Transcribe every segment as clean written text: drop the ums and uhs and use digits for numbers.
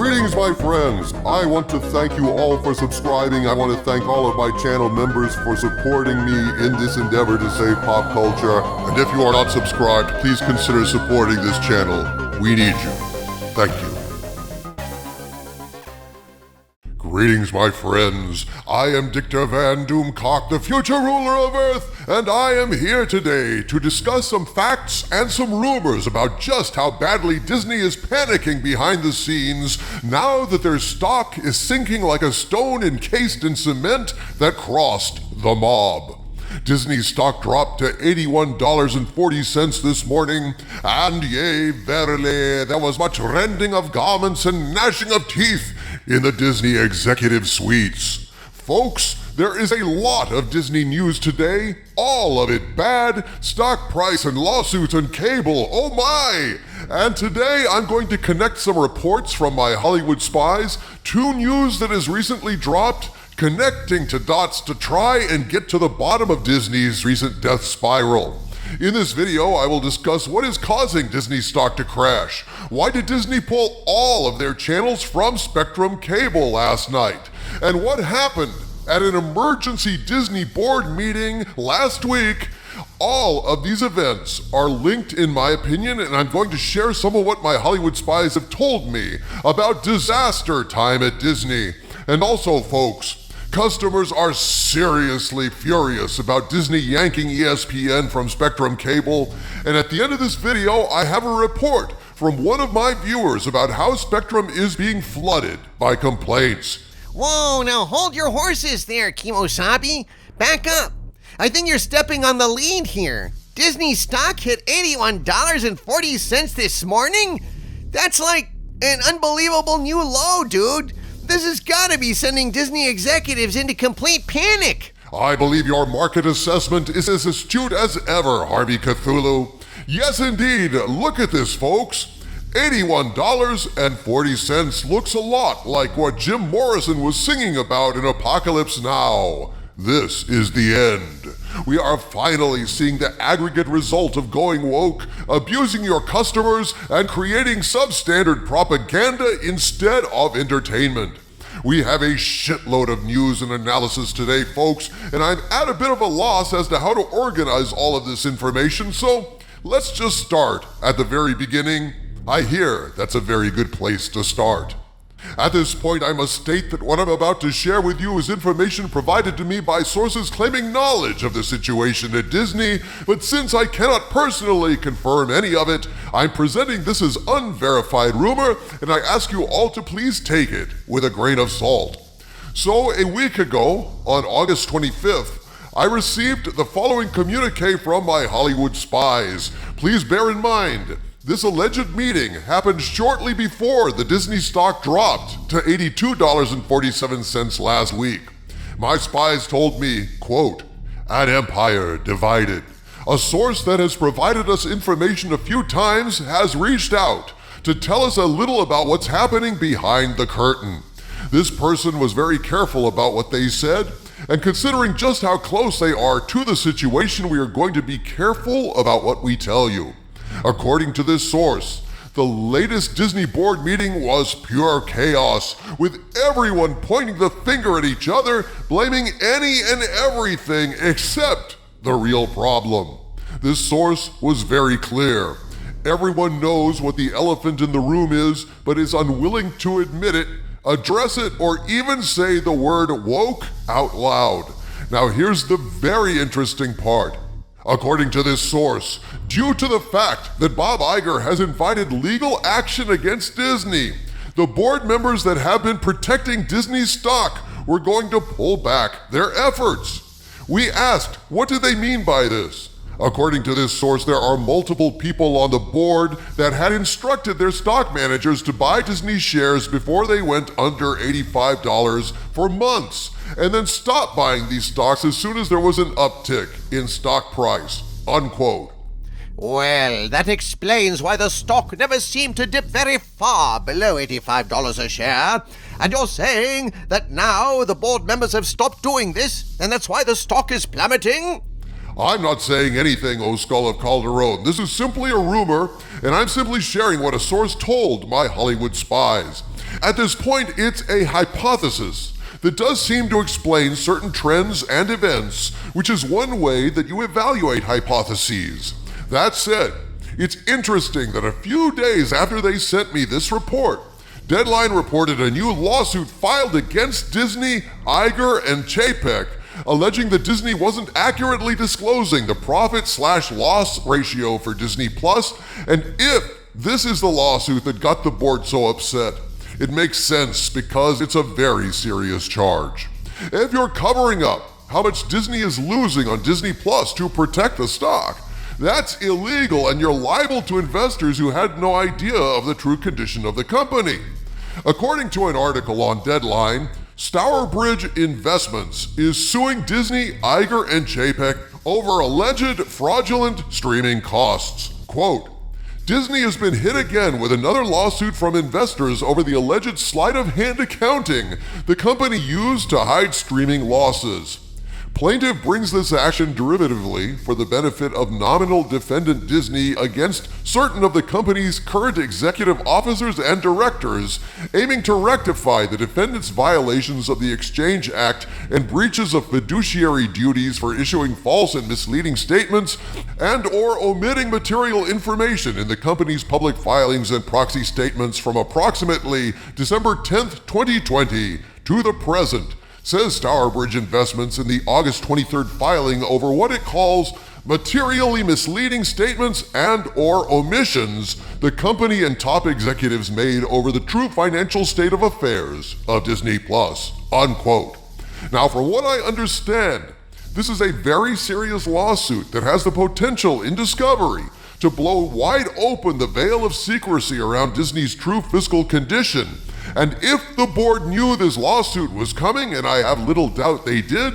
Greetings, my friends. I want to thank you all for subscribing. I want to thank all of my channel members for supporting me in this endeavor to save pop culture. And if you are not subscribed, please consider supporting this channel. We need you. Thank you. Greetings, my friends. I am Dictor Van Doomcock, the future ruler of Earth, and I am here today to discuss some facts and some rumors about just how badly Disney is panicking behind the scenes now that their stock is sinking like a stone encased in cement that crossed the mob. Disney's stock dropped to $81.40 this morning, and yea, verily, there was much rending of garments and gnashing of teeth in the Disney executive suites. Folks, there is a lot of Disney news today, all of it bad, stock price and lawsuits and cable, oh my! And today I'm going to connect some reports from my Hollywood spies to news that has recently dropped, connecting to dots to try and get to the bottom of Disney's recent death spiral. In this video, I will discuss what is causing Disney stock to crash. Why did Disney pull all of their channels from Spectrum Cable last night? And what happened at an emergency Disney board meeting last week? All of these events are linked in my opinion, and I'm going to share some of what my Hollywood spies have told me about disaster time at Disney. And also, folks, customers are seriously furious about Disney yanking ESPN from Spectrum Cable, and at the end of this video, I have a report from one of my viewers about how Spectrum is being flooded by complaints. Whoa, now hold your horses there, Kimosabi. Back up. I think you're stepping on the lead here. Disney stock hit $81.40 this morning? That's like an unbelievable new low, dude. This has got to be sending Disney executives into complete panic. I believe your market assessment is as astute as ever, Harvey Cthulhu. Yes, indeed. Look at this, folks. $81.40 looks a lot like what Jim Morrison was singing about in Apocalypse Now. This is the end. We are finally seeing the aggregate result of going woke, abusing your customers, and creating substandard propaganda instead of entertainment. We have a shitload of news and analysis today, folks, and I'm at a bit of a loss as to how to organize all of this information, so let's just start at the very beginning. I hear that's a very good place to start. At this point, I must state that what I'm about to share with you is information provided to me by sources claiming knowledge of the situation at Disney, but since I cannot personally confirm any of it, I'm presenting this as unverified rumor, and I ask you all to please take it with a grain of salt. So, a week ago, on August 25th, I received the following communique from my Hollywood spies. Please bear in mind, this alleged meeting happened shortly before the Disney stock dropped to $82.47 last week. My spies told me, quote, "An empire divided. A source that has provided us information a few times has reached out to tell us a little about what's happening behind the curtain. This person was very careful about what they said, and considering just how close they are to the situation, we are going to be careful about what we tell you. According to this source, the latest Disney board meeting was pure chaos, with everyone pointing the finger at each other, blaming any and everything except the real problem. This source was very clear. Everyone knows what the elephant in the room is, but is unwilling to admit it, address it, or even say the word woke out loud. Now here's the very interesting part. According to this source, due to the fact that Bob Iger has invited legal action against Disney, the board members that have been protecting Disney stock were going to pull back their efforts. We asked, what do they mean by this? According to this source, there are multiple people on the board that had instructed their stock managers to buy Disney shares before they went under $85 for months, and then stop buying these stocks as soon as there was an uptick in stock price, unquote. Well, that explains why the stock never seemed to dip very far below $85 a share. And you're saying that now the board members have stopped doing this, and that's why the stock is plummeting? I'm not saying anything, O Skull of Calderon. This is simply a rumor, and I'm simply sharing what a source told my Hollywood spies. At this point, it's a hypothesis that does seem to explain certain trends and events, which is one way that you evaluate hypotheses. That said, it's interesting that a few days after they sent me this report, Deadline reported a new lawsuit filed against Disney, Iger, and Chapek, alleging that Disney wasn't accurately disclosing the profit/loss ratio for Disney Plus, and if this is the lawsuit that got the board so upset, it makes sense because it's a very serious charge. If you're covering up how much Disney is losing on Disney Plus to protect the stock, that's illegal and you're liable to investors who had no idea of the true condition of the company. According to an article on Deadline, Stourbridge Investments is suing Disney, Iger, and Chapek over alleged fraudulent streaming costs. Quote, Disney has been hit again with another lawsuit from investors over the alleged sleight of hand accounting the company used to hide streaming losses. Plaintiff brings this action derivatively for the benefit of nominal defendant Disney against certain of the company's current executive officers and directors, aiming to rectify the defendant's violations of the Exchange Act and breaches of fiduciary duties for issuing false and misleading statements and or omitting material information in the company's public filings and proxy statements from approximately December 10th, 2020 to the present, says Stourbridge Investments in the August 23rd filing over what it calls materially misleading statements and or omissions the company and top executives made over the true financial state of affairs of Disney Plus, unquote. Now, from what I understand, this is a very serious lawsuit that has the potential in discovery to blow wide open the veil of secrecy around Disney's true fiscal condition. And if the board knew this lawsuit was coming, and I have little doubt they did,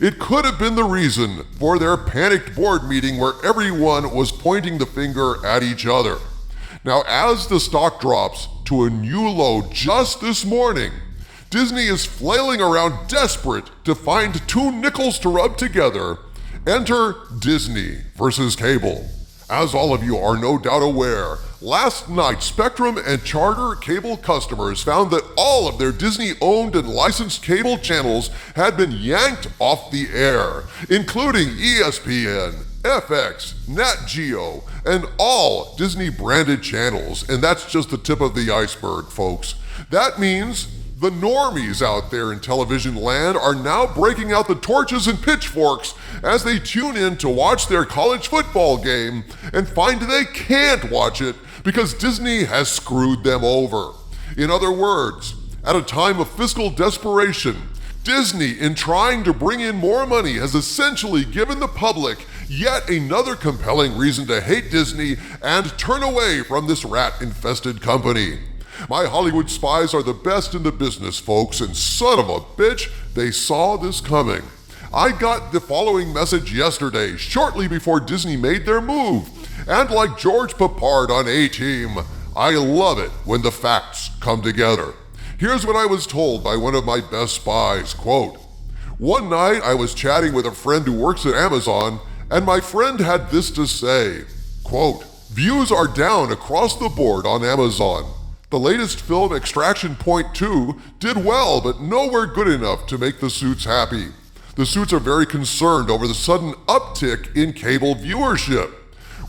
it could have been the reason for their panicked board meeting where everyone was pointing the finger at each other. Now, as the stock drops to a new low just this morning, Disney is flailing around desperate to find two nickels to rub together. Enter Disney versus cable. As all of you are no doubt aware, last night Spectrum and Charter cable customers found that all of their Disney-owned and licensed cable channels had been yanked off the air, including ESPN, FX, Nat Geo, and all Disney-branded channels. And that's just the tip of the iceberg, folks. That means the normies out there in television land are now breaking out the torches and pitchforks as they tune in to watch their college football game and find they can't watch it because Disney has screwed them over. In other words, at a time of fiscal desperation, Disney, in trying to bring in more money, has essentially given the public yet another compelling reason to hate Disney and turn away from this rat-infested company. My Hollywood spies are the best in the business, folks, and son of a bitch, they saw this coming. I got the following message yesterday, shortly before Disney made their move. And like George Papard on A-Team, I love it when the facts come together. Here's what I was told by one of my best spies, quote, one night I was chatting with a friend who works at Amazon, and my friend had this to say, quote, views are down across the board on Amazon. The latest film, Extraction Point 2, did well, but nowhere good enough to make the suits happy. The suits are very concerned over the sudden uptick in cable viewership.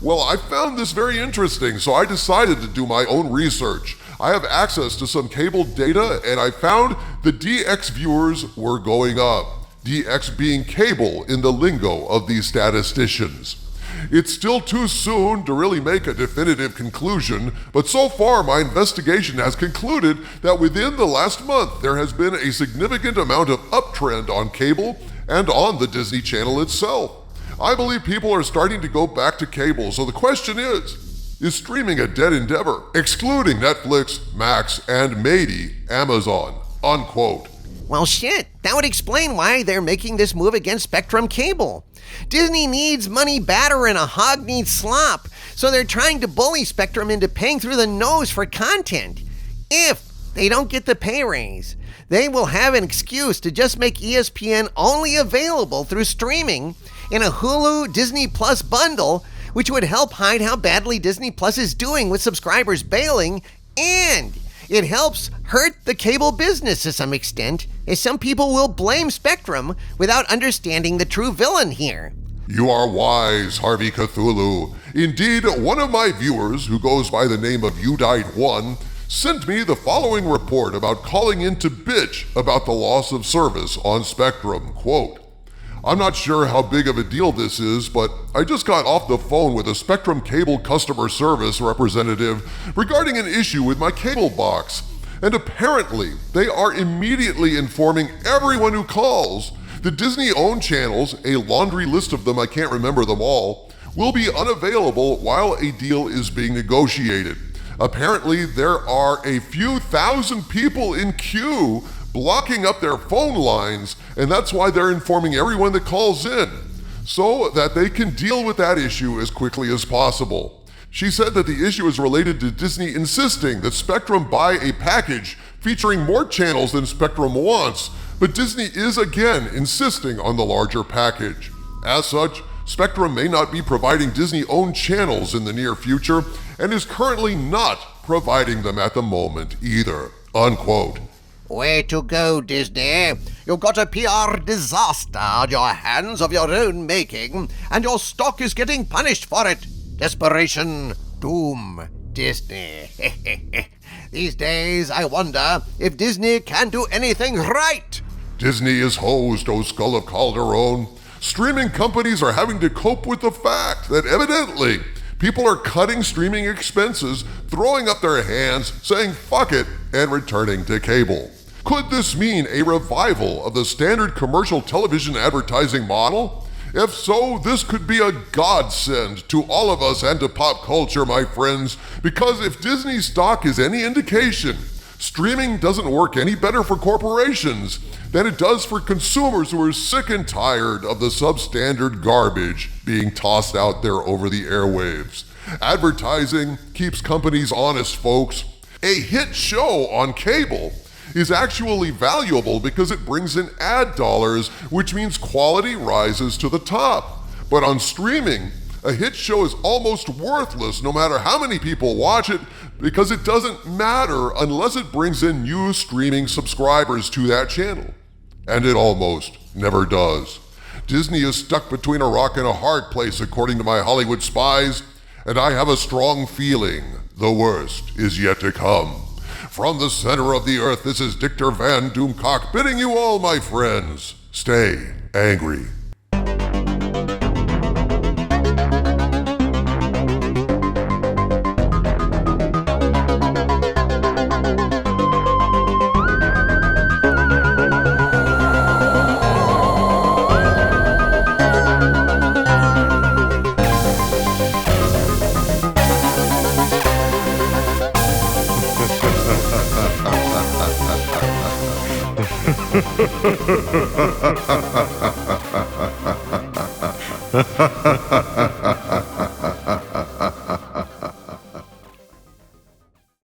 Well, I found this very interesting, so I decided to do my own research. I have access to some cable data, and I found the DX viewers were going up. DX being cable in the lingo of these statisticians. It's still too soon to really make a definitive conclusion, but so far my investigation has concluded that within the last month there has been a significant amount of uptrend on cable and on the Disney Channel itself. I believe people are starting to go back to cable, so the question is streaming a dead endeavor, excluding Netflix, Max, and maybe Amazon, unquote. Well, shit, that would explain why they're making this move against Spectrum Cable. Disney needs money batter and a hog needs slop, so they're trying to bully Spectrum into paying through the nose for content. If they don't get the pay raise, they will have an excuse to just make ESPN only available through streaming in a Hulu Disney Plus bundle, which would help hide how badly Disney Plus is doing with subscribers bailing, and It helps hurt the cable business to some extent, as some people will blame Spectrum without understanding the true villain here. You are wise, Harvey Cthulhu. Indeed, one of my viewers, who goes by the name of YouDied1, sent me the following report about calling in to bitch about the loss of service on Spectrum. Quote, I'm not sure how big of a deal this is, but I just got off the phone with a Spectrum Cable customer service representative regarding an issue with my cable box. And apparently, they are immediately informing everyone who calls the Disney-owned channels, a laundry list of them, I can't remember them all, will be unavailable while a deal is being negotiated. Apparently, there are a few thousand people in queue blocking up their phone lines, and that's why they're informing everyone that calls in, so that they can deal with that issue as quickly as possible. She said that the issue is related to Disney insisting that Spectrum buy a package featuring more channels than Spectrum wants, but Disney is again insisting on the larger package. As such, Spectrum may not be providing Disney-owned channels in the near future and is currently not providing them at the moment either. Unquote. Way to go, Disney. You've got a PR disaster on your hands of your own making, and your stock is getting punished for it. Desperation, doom, Disney. These days, I wonder if Disney can do anything right. Disney is hosed, O Skull of Calderon. Streaming companies are having to cope with the fact that evidently people are cutting streaming expenses, throwing up their hands, saying fuck it, and returning to cable. Could this mean a revival of the standard commercial television advertising model? If so, this could be a godsend to all of us and to pop culture, my friends, because if Disney stock is any indication, streaming doesn't work any better for corporations than it does for consumers who are sick and tired of the substandard garbage being tossed out there over the airwaves. Advertising keeps companies honest, folks. A hit show on cable is actually valuable because it brings in ad dollars, which means quality rises to the top. But on streaming, a hit show is almost worthless no matter how many people watch it, because it doesn't matter unless it brings in new streaming subscribers to that channel. And it almost never does. Disney is stuck between a rock and a hard place, according to my Hollywood spies, and I have a strong feeling the worst is yet to come. From the center of the earth, this is Dictor Van Doomcock bidding you all, my friends, stay angry. Ha ha ha ha ha ha.